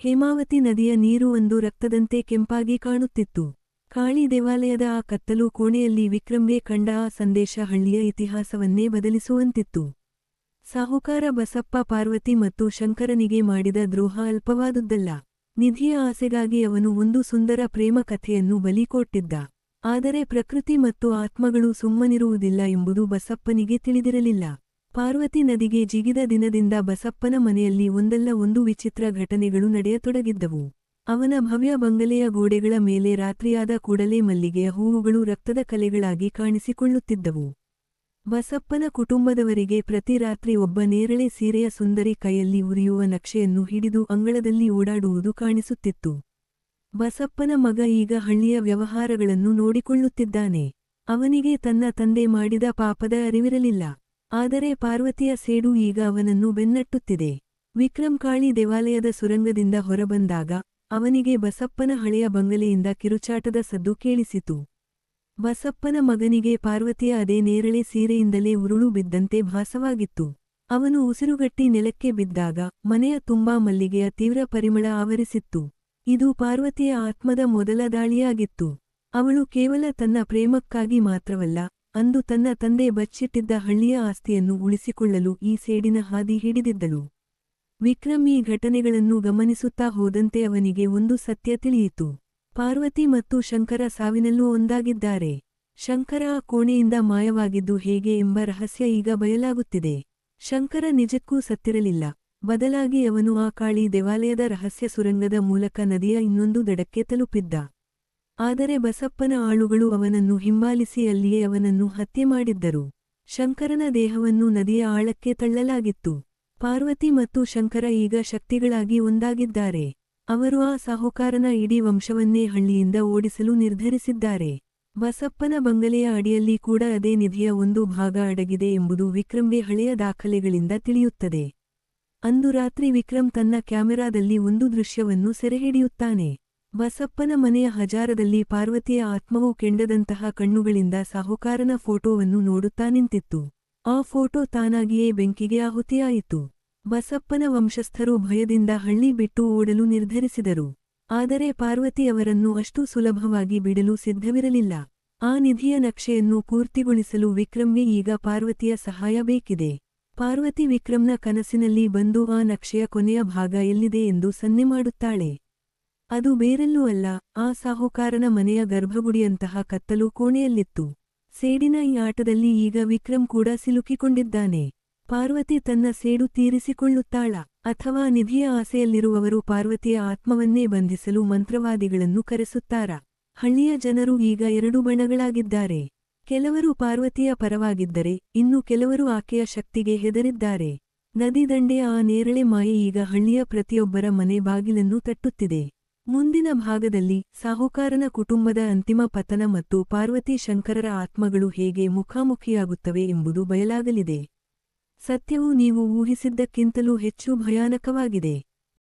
ಹೇಮಾವತಿ ನದಿಯ ನೀರು ಒಂದು ರಕ್ತದಂತೆ ಕೆಂಪಾಗಿ ಕಾಣುತ್ತಿತ್ತು. ಕಾಳಿ ದೇವಾಲಯದ ಆ ಕತ್ತಲು ಕೋಣೆಯಲ್ಲಿ ವಿಕ್ರಂಗೆ ಕಂಡ ಆ ಸಂದೇಶ ಹಳ್ಳಿಯ ಇತಿಹಾಸವನ್ನೇ ಬದಲಿಸುವಂತಿತ್ತು. ಸಾಹುಕಾರ ಬಸಪ್ಪ ಪಾರ್ವತಿ ಮತ್ತು ಶಂಕರನಿಗೆ ಮಾಡಿದ ದ್ರೋಹ ಅಲ್ಪವಾದುದಲ್ಲ. ನಿಧಿಯ ಆಸೆಗಾಗಿ ಅವನು ಒಂದು ಸುಂದರ ಪ್ರೇಮ ಕಥೆಯನ್ನು ಬಲಿಕೊಟ್ಟಿದ್ದ. ಆದರೆ ಪ್ರಕೃತಿ ಮತ್ತು ಆತ್ಮಗಳು ಸುಮ್ಮನಿರುವುದಿಲ್ಲ ಎಂಬುದು ಬಸಪ್ಪನಿಗೆ ತಿಳಿದಿರಲಿಲ್ಲ. ಪಾರ್ವತಿ ನದಿಗೆ ಜಿಗಿದ ದಿನದಿಂದ ಬಸಪ್ಪನ ಮನೆಯಲ್ಲಿ ಒಂದಲ್ಲ ಒಂದು ವಿಚಿತ್ರ ಘಟನೆಗಳು ನಡೆಯತೊಡಗಿದ್ದವು. ಅವನ ಭವ್ಯ ಬಂಗಲೆಯ ಗೋಡೆಗಳ ಮೇಲೆ ರಾತ್ರಿಯಾದ ಕೂಡಲೇ ಮಲ್ಲಿಗೆಯ ಹೂವುಗಳು ರಕ್ತದ ಕಲೆಗಳಾಗಿ ಕಾಣಿಸಿಕೊಳ್ಳುತ್ತಿದ್ದವು. ಬಸಪ್ಪನ ಕುಟುಂಬದವರಿಗೆ ಪ್ರತಿ ರಾತ್ರಿ ಒಬ್ಬ ನೇರಳೆ ಸೀರೆಯ ಸುಂದರಿ ಕೈಯಲ್ಲಿ ಉರಿಯುವ ನಕ್ಷೆಯನ್ನು ಹಿಡಿದು ಅಂಗಳದಲ್ಲಿ ಓಡಾಡುವುದು ಕಾಣಿಸುತ್ತಿತ್ತು. ಬಸಪ್ಪನ ಮಗ ಈಗ ಹಳ್ಳಿಯ ವ್ಯವಹಾರಗಳನ್ನು ನೋಡಿಕೊಳ್ಳುತ್ತಿದ್ದಾನೆ. ಅವನಿಗೆ ತನ್ನ ತಂದೆ ಮಾಡಿದ ಪಾಪದ ಅರಿವಿರಲಿಲ್ಲ. ಆದರೆ ಪಾರ್ವತಿಯ ಸೇಡು ಈಗ ಅವನನ್ನು ಬೆನ್ನಟ್ಟುತ್ತಿದೆ. ವಿಕ್ರಂ ಕಾಳಿ ದೇವಾಲಯದ ಸುರಂಗದಿಂದ ಹೊರಬಂದಾಗ ಅವನಿಗೆ ಬಸಪ್ಪನ ಹಳೆಯ ಬಂಗಲೆಯಿಂದ ಕಿರುಚಾಟದ ಸದ್ದು ಕೇಳಿಸಿತು. ಬಸಪ್ಪನ ಮಗನಿಗೆ ಪಾರ್ವತಿಯ ಅದೇ ನೇರಳೆ ಸೀರೆಯಿಂದಲೇ ಉರುಳು ಬಿದ್ದಂತೆ ಭಾಸವಾಗಿತ್ತು. ಅವನು ಉಸಿರುಗಟ್ಟಿ ನೆಲಕ್ಕೆ ಬಿದ್ದಾಗ ಮನೆಯ ತುಂಬಾ ಮಲ್ಲಿಗೆಯ ತೀವ್ರ ಪರಿಮಳ ಆವರಿಸಿತ್ತು. ಇದು ಪಾರ್ವತಿಯ ಆತ್ಮದ ಮೊದಲ ದಾಳಿಯಾಗಿತ್ತು. ಅವಳು ಕೇವಲ ತನ್ನ ಪ್ರೇಮಕ್ಕಾಗಿ ಮಾತ್ರವಲ್ಲ, ಅಂದು ತನ್ನ ತಂದೆ ಬಚ್ಚಿಟ್ಟಿದ್ದ ಹಳ್ಳಿಯ ಆಸ್ತಿಯನ್ನು ಉಳಿಸಿಕೊಳ್ಳಲು ಈ ಸೇಡಿನ ಹಾದಿ ಹಿಡಿದಿದ್ದಳು. ವಿಕ್ರಮ್ ಈ ಘಟನೆಗಳನ್ನು ಗಮನಿಸುತ್ತಾ ಹೋದಂತೆ ಅವನಿಗೆ ಒಂದು ಸತ್ಯ ತಿಳಿಯಿತು. ಪಾರ್ವತಿ ಮತ್ತು ಶಂಕರ ಸಾವಿನಲ್ಲೂ ಒಂದಾಗಿದ್ದಾರೆ. ಶಂಕರ ಆ ಕೋಣೆಯಿಂದ ಮಾಯವಾಗಿದ್ದು ಹೇಗೆ ಎಂಬ ರಹಸ್ಯ ಈಗ ಬಯಲಾಗುತ್ತಿದೆ. ಶಂಕರ ನಿಜಕ್ಕೂ ಸತ್ತಿರಲಿಲ್ಲ. ಬದಲಾಗಿ ಅವನು ಆ ಕಾಳಿ ದೇವಾಲಯದ ರಹಸ್ಯ ಸುರಂಗದ ಮೂಲಕ ನದಿಯ ಇನ್ನೊಂದು ದಡಕ್ಕೆ ತಲುಪಿದ್ದ. ಆದರೆ ಬಸಪ್ಪನ ಆಳುಗಳು ಅವನನ್ನು ಹಿಂಬಾಲಿಸಿ ಅಲ್ಲಿಯೇ ಅವನನ್ನು ಹತ್ಯೆ ಮಾಡಿದ್ದರು. ಶಂಕರನ ದೇಹವನ್ನು ನದಿಯ ಆಳಕ್ಕೆ ತಳ್ಳಲಾಗಿತ್ತು. ಪಾರ್ವತಿ ಮತ್ತು ಶಂಕರ ಈಗ ಶಕ್ತಿಗಳಾಗಿ ಒಂದಾಗಿದ್ದಾರೆ. ಅವರು ಆ ಸಾಹುಕಾರನ ಇಡೀ ವಂಶವನ್ನೇ ಹಳ್ಳಿಯಿಂದ ಓಡಿಸಲು ನಿರ್ಧರಿಸಿದ್ದಾರೆ. ಬಸಪ್ಪನ ಬಂಗಲೆಯ ಅಡಿಯಲ್ಲಿ ಕೂಡ ಅದೇ ನಿಧಿಯ ಒಂದು ಭಾಗ ಅಡಗಿದೆ ಎಂಬುದು ವಿಕ್ರಂಗೆ ಹಳೆಯ ದಾಖಲೆಗಳಿಂದ ತಿಳಿಯುತ್ತದೆ. ಅಂದು ರಾತ್ರಿ ವಿಕ್ರಮ್ ತನ್ನ ಕ್ಯಾಮೆರಾದಲ್ಲಿ ಒಂದು ದೃಶ್ಯವನ್ನು ಸೆರೆಹಿಡಿಯುತ್ತಾನೆ. ಬಸಪ್ಪನ ಮನೆಯ ಹಜಾರದಲ್ಲಿ ಪಾರ್ವತಿಯ ಆತ್ಮವು ಕೆಂಡದಂತಹ ಕಣ್ಣುಗಳಿಂದ ಸಾಹುಕಾರನ ಫೋಟೋವನ್ನು ನೋಡುತ್ತಾ ನಿಂತಿತ್ತು. ಆ ಫೋಟೋ ತಾನಾಗಿಯೇ ಬೆಂಕಿಗೆ ಆಹುತಿಯಾಯಿತು. ಬಸಪ್ಪನ ವಂಶಸ್ಥರು ಭಯದಿಂದ ಹಳ್ಳಿ ಬಿಟ್ಟು ಓಡಲು ನಿರ್ಧರಿಸಿದರು. ಆದರೆ ಪಾರ್ವತಿ ಅವರನ್ನು ಅಷ್ಟು ಸುಲಭವಾಗಿ ಬಿಡಲು ಸಿದ್ಧವಿರಲಿಲ್ಲ. ಆ ನಿಧಿಯ ನಕ್ಷೆಯನ್ನು ಪೂರ್ತಿಗೊಳಿಸಲು ವಿಕ್ರಮ್ಗೆ ಈಗ ಪಾರ್ವತಿಯ ಸಹಾಯ ಬೇಕಿದೆ. ಪಾರ್ವತಿ ವಿಕ್ರಮ್ನ ಕನಸಿನಲ್ಲಿ ಬಂದು ಆ ನಕ್ಷೆಯ ಕೊನೆಯ ಭಾಗ ಎಲ್ಲಿದೆ ಎಂದು ಸನ್ನೆ ಮಾಡುತ್ತಾಳೆ. ಅದು ಬೇರೆಲ್ಲೂ ಅಲ್ಲ, ಆ ಸಾಹುಕಾರನ ಮನೆಯ ಗರ್ಭಗುಡಿಯಂತಹ ಕತ್ತಲು ಕೋಣೆಯಲ್ಲಿತ್ತು. ಸೇಡಿನ ಈ ಆಟದಲ್ಲಿ ಈಗ ವಿಕ್ರಮ್ ಕೂಡ ಸಿಲುಕಿಕೊಂಡಿದ್ದಾನೆ. ಪಾರ್ವತಿ ತನ್ನ ಸೇಡು ತೀರಿಸಿಕೊಳ್ಳುತ್ತಾಳ, ಅಥವಾ ನಿಧಿಯ ಆಸೆಯಲ್ಲಿರುವವರು ಪಾರ್ವತಿಯ ಆತ್ಮವನ್ನೇ ಬಂಧಿಸಲು ಮಂತ್ರವಾದಿಗಳನ್ನು ಕರೆಸುತ್ತಾರ? ಹಳ್ಳಿಯ ಜನರು ಈಗ ಎರಡು ಬಣಗಳಾಗಿದ್ದಾರೆ. ಕೆಲವರು ಪಾರ್ವತಿಯ ಪರವಾಗಿದ್ದರೆ ಇನ್ನು ಕೆಲವರು ಆಕೆಯ ಶಕ್ತಿಗೆ ಹೆದರಿದ್ದಾರೆ. ನದಿ ದಂಡೆಯ ಆ ನೇರಳೆ ಮಾಯೆ ಈಗ ಹಳ್ಳಿಯ ಪ್ರತಿಯೊಬ್ಬರ ಮನೆ ಬಾಗಿಲನ್ನು ತಟ್ಟುತ್ತಿದೆ. ಮುಂದಿನ ಭಾಗದಲ್ಲಿ ಸಾಹುಕಾರನ ಕುಟುಂಬದ ಅಂತಿಮ ಪತನ ಮತ್ತು ಪಾರ್ವತಿ ಶಂಕರರ ಆತ್ಮಗಳು ಹೇಗೆ ಮುಖಾಮುಖಿಯಾಗುತ್ತವೆ ಎಂಬುದು ಬಯಲಾಗಲಿದೆ. ಸತ್ಯವು ನೀವು ಊಹಿಸಿದ್ದಕ್ಕಿಂತಲೂ ಹೆಚ್ಚು ಭಯಾನಕವಾಗಿದೆ.